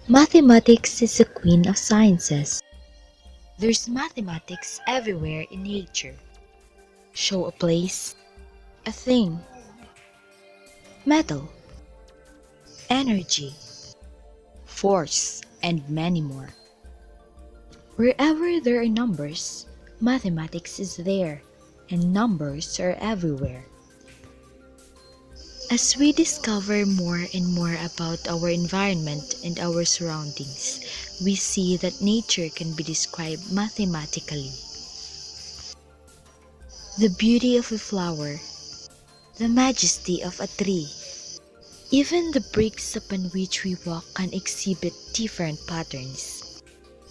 Mathematics is the queen of sciences. There's mathematics everywhere in nature. Show a place, a thing, metal, energy, force, and many more. Wherever there are numbers, mathematics is there, and numbers are everywhere. As we discover more and more about our environment and our surroundings, we see that nature can be described mathematically. The beauty of a flower, the majesty of a tree, even the bricks upon which we walk can exhibit different patterns.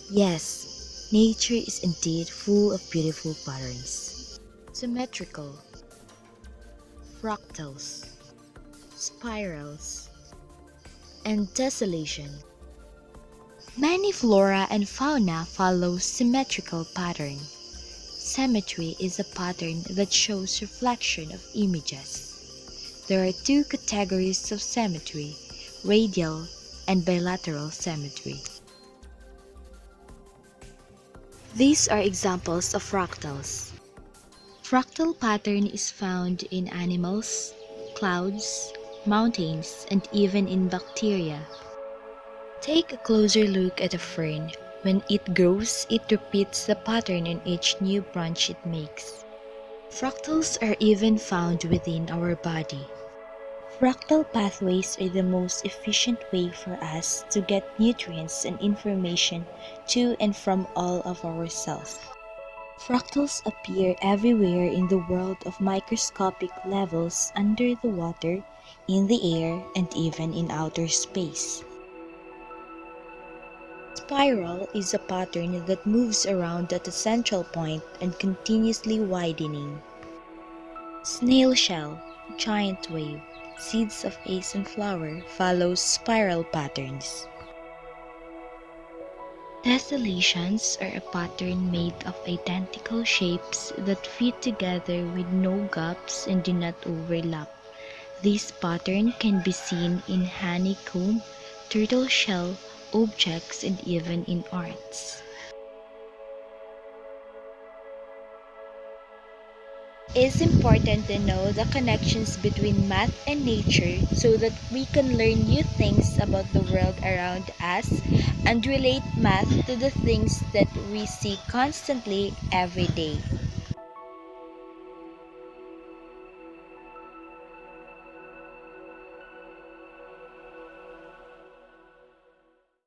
Yes, nature is indeed full of beautiful patterns. Symmetrical, fractals, spirals, and tessellation. Many flora and fauna follow symmetrical pattern. Symmetry is a pattern that shows reflection of images. There are two categories of symmetry, radial and bilateral symmetry. These are examples of fractals. Fractal pattern is found in animals, clouds, mountains, and even in bacteria. Take a closer look at a fern. When it grows, it repeats the pattern in each new branch it makes. Fractals are even found within our body. Fractal pathways are the most efficient way for us to get nutrients and information to and from all of our cells. Fractals appear everywhere in the world of microscopic levels under the water, in the air, and even in outer space. Spiral is a pattern that moves around at a central point and continuously widening. Snail shell, giant wave, seeds of ace and flower follows spiral patterns. Tessellations are a pattern made of identical shapes that fit together with no gaps and do not overlap. This pattern can be seen in honeycomb, turtle shell, objects, and even in arts. It's important to know the connections between math and nature so that we can learn new things about the world around us and relate math to the things that we see constantly every day.